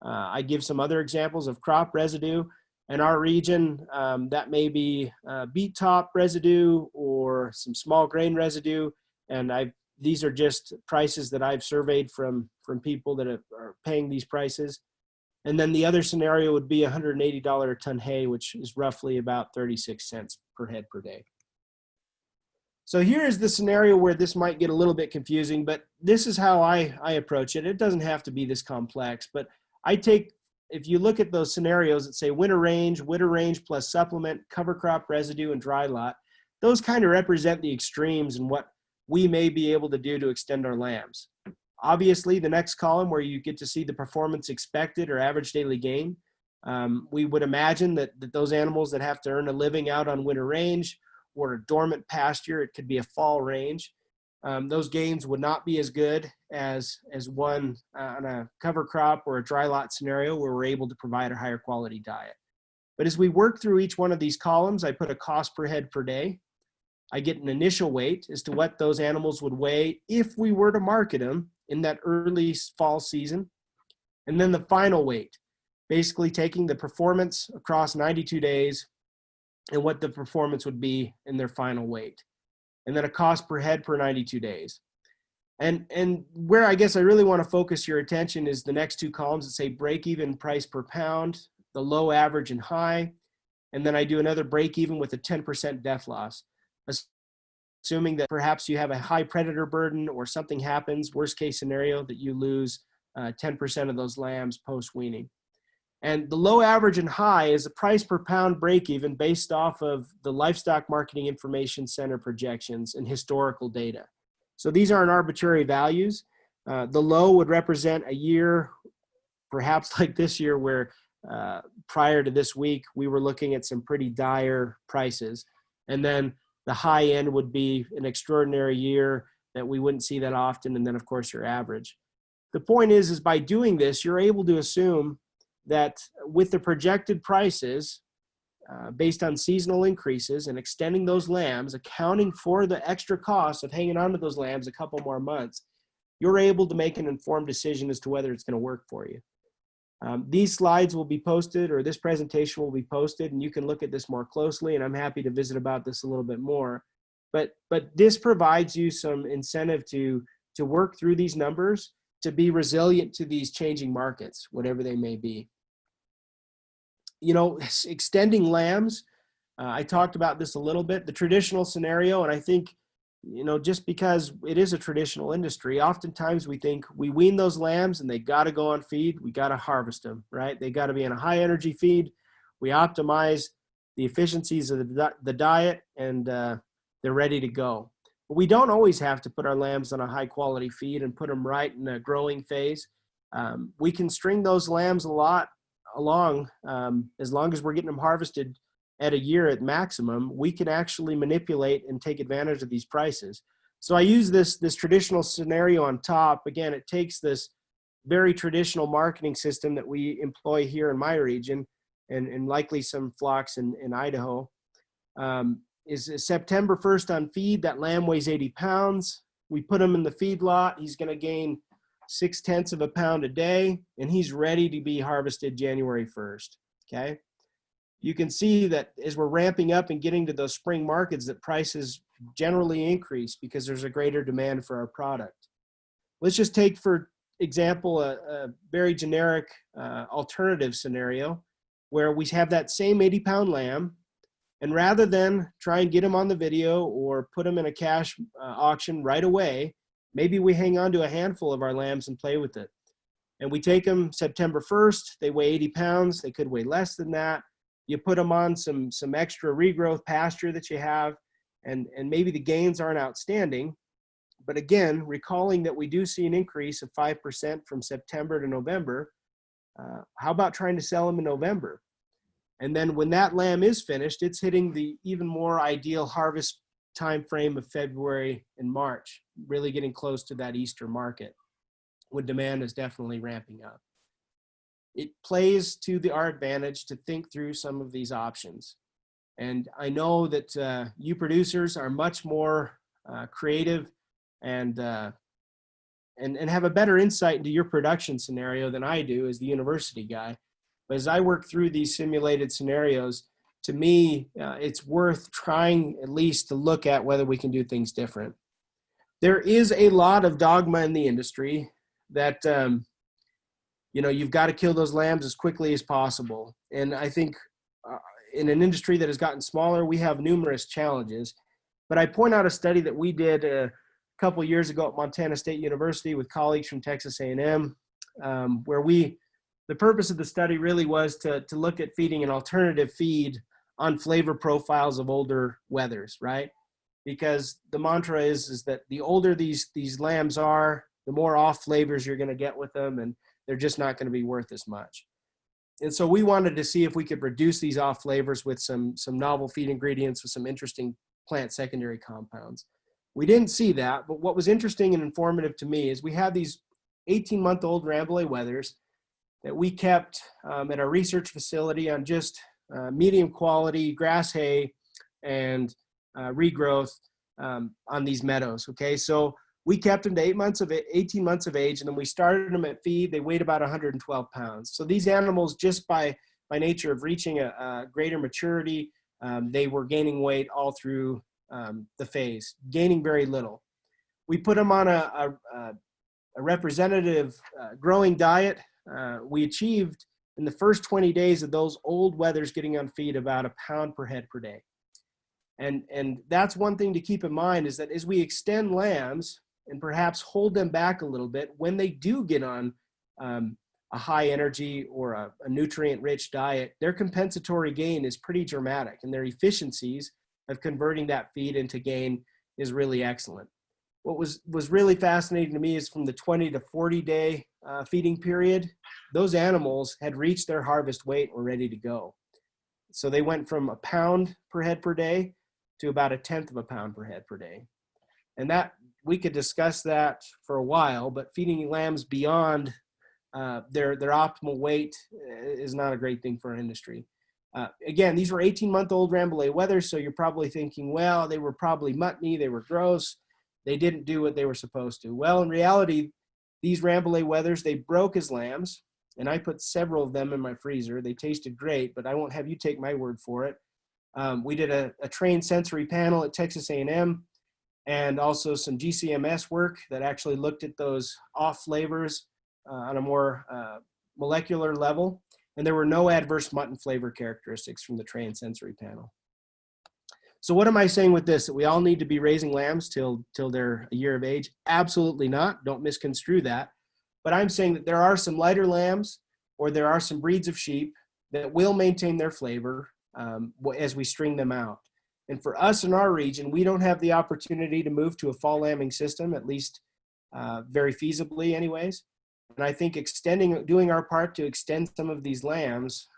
I give some other examples of crop residue. In our region, that may be beet top residue or some small grain residue. And these are just prices that I've surveyed from people that are paying these prices. And then the other scenario would be $180 a ton hay, which is roughly about 36 cents per head per day. So here is the scenario where this might get a little bit confusing, but this is how I approach it. It doesn't have to be this complex, but if you look at those scenarios that say winter range plus supplement, cover crop residue, and dry lot, those kind of represent the extremes and what we may be able to do to extend our lambs. Obviously, the next column where you get to see the performance expected or average daily gain, we would imagine that those animals that have to earn a living out on winter range or a dormant pasture, it could be a fall range, those gains would not be as good as one on a cover crop or a dry lot scenario where we're able to provide a higher quality diet. But as we work through each one of these columns, I put a cost per head per day. I get an initial weight as to what those animals would weigh if we were to market them in that early fall season. And then the final weight, basically taking the performance across 92 days and what the performance would be in their final weight. And then a cost per head per 92 days. And where I guess I really want to focus your attention is the next two columns that say break even price per pound, the low, average, and high. And then I do another break even with a 10% death loss, assuming that perhaps you have a high predator burden or something happens, worst case scenario, that you lose 10% of those lambs post weaning. And the low, average, and high is the price per pound break even based off of the Livestock Marketing Information Center projections and historical data. So these aren't arbitrary values. The low would represent a year, perhaps like this year, where prior to this week, we were looking at some pretty dire prices. And then the high end would be an extraordinary year that we wouldn't see that often. And then, of course, your average. The point is by doing this, you're able to assume that with the projected prices based on seasonal increases and extending those lambs, accounting for the extra cost of hanging on to those lambs a couple more months, you're able to make an informed decision as to whether it's going to work for you. These slides will be posted, or this presentation will be posted, and you can look at this more closely, and I'm happy to visit about this a little bit more. But this provides you some incentive to work through these numbers, to be resilient to these changing markets, whatever they may be. You know, extending lambs, I talked about this a little bit, the traditional scenario, and I think, you know, just because it is a traditional industry, oftentimes we think we wean those lambs and they got to go on feed, we got to harvest them, right? They got to be in a high energy feed. We optimize the efficiencies of the diet, and they're ready to go. But we don't always have to put our lambs on a high quality feed and put them right in a growing phase. We can string those lambs along as long as we're getting them harvested at a year at maximum. We can actually manipulate and take advantage of these prices. So I use this traditional scenario on top. Again, it takes this very traditional marketing system that we employ here in my region, and likely some flocks in Idaho. Is September 1st on feed. That lamb weighs 80 pounds. We put him in the feed lot. He's going to gain 0.6 of a pound a day, and he's ready to be harvested January 1st. Okay. You can see that as we're ramping up and getting to those spring markets, that prices generally increase because there's a greater demand for our product. Let's just take, for example, a very generic alternative scenario where we have that same 80-pound lamb, and rather than try and get him on the video or put him in a cash auction right away, maybe we hang on to a handful of our lambs and play with it. And we take them September 1st, they weigh 80 pounds, they could weigh less than that. You put them on some extra regrowth pasture that you have, and maybe the gains aren't outstanding. But again, recalling that we do see an increase of 5% from September to November, how about trying to sell them in November? And then when that lamb is finished, it's hitting the even more ideal harvest time frame of February and March, really getting close to that Easter market, when demand is definitely ramping up. It plays to our advantage to think through some of these options. And I know that you producers are much more creative and have a better insight into your production scenario than I do as the university guy. But as I work through these simulated scenarios, to me, it's worth trying at least to look at whether we can do things different. There is a lot of dogma in the industry that, you've got to kill those lambs as quickly as possible. And I think in an industry that has gotten smaller, we have numerous challenges. But I point out a study that we did a couple years ago at Montana State University with colleagues from Texas A&M, where the purpose of the study really was to look at feeding an alternative feed on flavor profiles of older wethers, right? Because the mantra is that the older these lambs are, the more off flavors you're going to get with them, and they're just not going to be worth as much. And so we wanted to see if we could reduce these off flavors with some novel feed ingredients with some interesting plant secondary compounds. We didn't see that, but what was interesting and informative to me is we had these 18-month-old Rambouillet wethers that we kept at our research facility on just medium quality grass hay and regrowth on these meadows. Okay, so we kept them to 18 months of age, and then we started them at feed. They weighed about 112 pounds. So these animals, just by nature of reaching a greater maturity, they were gaining weight all through the phase, gaining very little. We put them on a representative growing diet. We achieved in the first 20 days of those old wethers getting on feed about a pound per head per day. And that's one thing to keep in mind, is that as we extend lambs and perhaps hold them back a little bit, when they do get on a high energy or a nutrient rich diet, their compensatory gain is pretty dramatic, and their efficiencies of converting that feed into gain is really excellent. What was really fascinating to me is from the 20 to 40 day feeding period, those animals had reached their harvest weight and were ready to go. So they went from a pound per head per day to about 1/10 of a pound per head per day. And that, we could discuss that for a while, but feeding lambs beyond their optimal weight is not a great thing for an industry. Again, these were 18-month-old Rambouillet wethers, so you're probably thinking, well, they were probably muttony, they were gross, they didn't do what they were supposed to. Well, in reality, these Rambouillet wethers, they broke as lambs, and I put several of them in my freezer. They tasted great, but I won't have you take my word for it. We did a trained sensory panel at Texas A&M, and also some GCMS work that actually looked at those off flavors on a more molecular level. And there were no adverse mutton flavor characteristics from the trained sensory panel. So what am I saying with this? That we all need to be raising lambs till they're a year of age? Absolutely not. Don't misconstrue that. But I'm saying that there are some lighter lambs, or there are some breeds of sheep that will maintain their flavor as we string them out. And for us in our region, we don't have the opportunity to move to a fall lambing system, at least very feasibly anyways. And I think doing our part to extend some of these lambs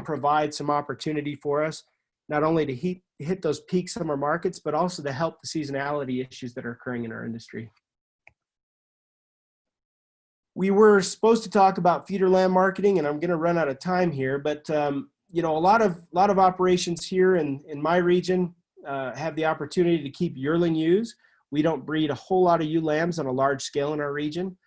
provide some opportunity for us, not only to hit those peak summer markets, but also to help the seasonality issues that are occurring in our industry. We were supposed to talk about feeder lamb marketing, and I'm going to run out of time here, but a lot of operations here in my region have the opportunity to keep yearling ewes. We don't breed a whole lot of ewe lambs on a large scale in our region.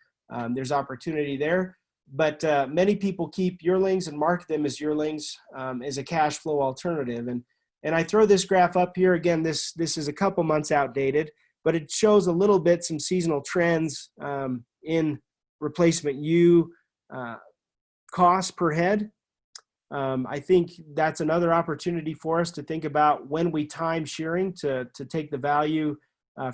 There's opportunity there, but many people keep yearlings and market them as yearlings as a cash flow alternative. And I throw this graph up here. Again, this is a couple months outdated, but it shows a little bit some seasonal trends in replacement ewe cost per head. I think that's another opportunity for us to think about when we time shearing to take the value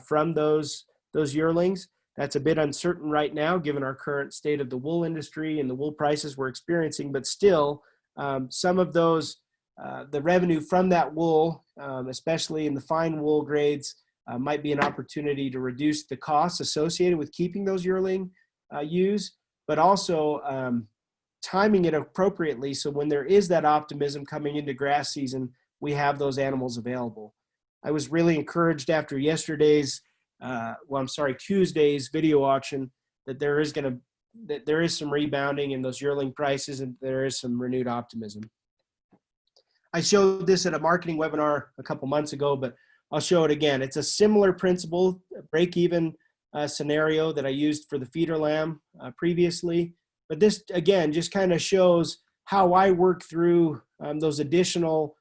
from those yearlings. That's a bit uncertain right now, given our current state of the wool industry and the wool prices we're experiencing, but still some of those, the revenue from that wool, especially in the fine wool grades, might be an opportunity to reduce the costs associated with keeping those yearling ewes, but also timing it appropriately so when there is that optimism coming into grass season, we have those animals available. I was really encouraged after Tuesday's video auction that there is some rebounding in those yearling prices and there is some renewed optimism. I showed this at a marketing webinar a couple months ago, but I'll show it again. It's a similar principle, break-even scenario that I used for the feeder lamb previously. But this, again, just kind of shows how I work through those additional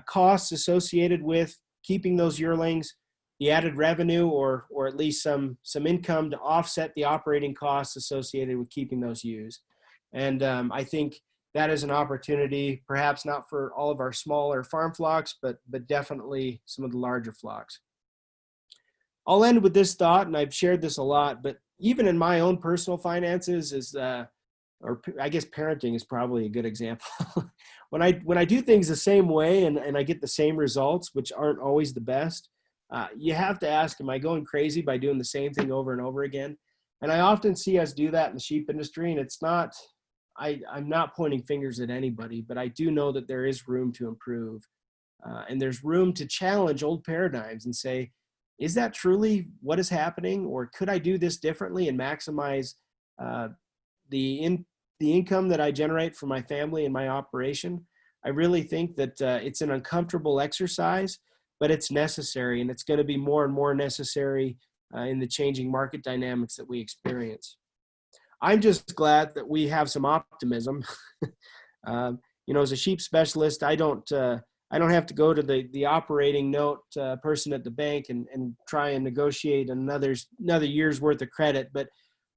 costs associated with keeping those yearlings, the added revenue, or at least some income to offset the operating costs associated with keeping those ewes. And I think that is an opportunity, perhaps not for all of our smaller farm flocks, but definitely some of the larger flocks. I'll end with this thought, and I've shared this a lot, but even in my own personal finances or I guess parenting is probably a good example. When I do things the same way and I get the same results, which aren't always the best, you have to ask, am I going crazy by doing the same thing over and over again? And I often see us do that in the sheep industry, and it's not, I'm not pointing fingers at anybody, but I do know that there is room to improve. And there's room to challenge old paradigms and say, is that truly what is happening? Or could I do this differently and maximize the income that I generate for my family and my operation? I really think that it's an uncomfortable exercise, but it's necessary, and it's going to be more and more necessary in the changing market dynamics that we experience. I'm just glad that we have some optimism. As a sheep specialist, I don't have to go to the operating note person at the bank and try and negotiate another year's worth of credit. But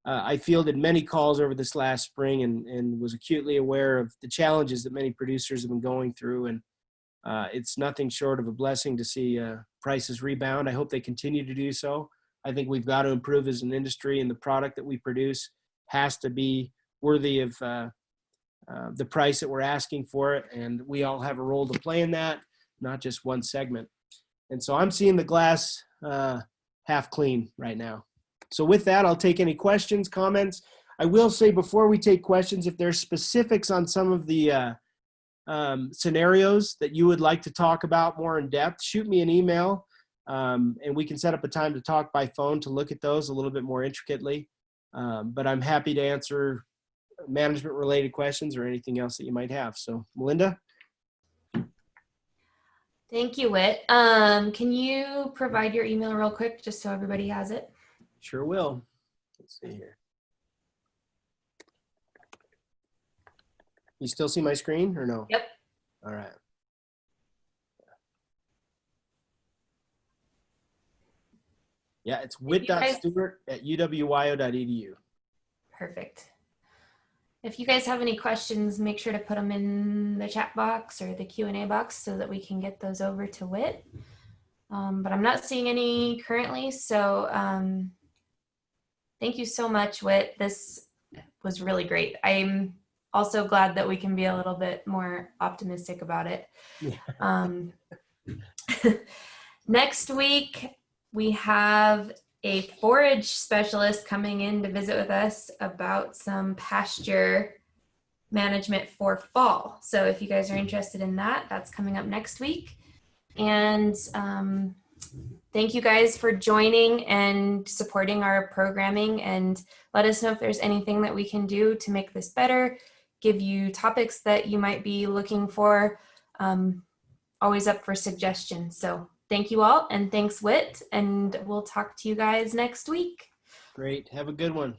I fielded many calls over this last spring and was acutely aware of the challenges that many producers have been going through. And it's nothing short of a blessing to see prices rebound. I hope they continue to do so. I think we've got to improve as an industry, and the product that we produce has to be worthy of the price that we're asking for it. And we all have a role to play in that, not just one segment. And so I'm seeing the glass half clean right now. So with that, I'll take any questions, comments. I will say before we take questions, if there's specifics on some of the scenarios that you would like to talk about more in depth, shoot me an email and we can set up a time to talk by phone to look at those a little bit more intricately. But I'm happy to answer management related questions or anything else that you might have. So Melinda. Thank you, Whit. Can you provide your email real quick just so everybody has it? Sure will. Let's see here. You still see my screen or no? Yep. All right. Yeah, it's whit.stewart@uwyo.edu. Perfect. If you guys have any questions, make sure to put them in the chat box or the Q&A box so that we can get those over to Whit. But I'm not seeing any currently, so thank you so much, Whit. This was really great. I'm also glad that we can be a little bit more optimistic about it. Yeah. Next week, we have a forage specialist coming in to visit with us about some pasture management for fall. So if you guys are interested in that, that's coming up next week. And thank you guys for joining and supporting our programming, and let us know if there's anything that we can do to make this better, give you topics that you might be looking for. Always up for suggestions. So thank you all, and thanks, Whit, and we'll talk to you guys next week. Great. Have a good one.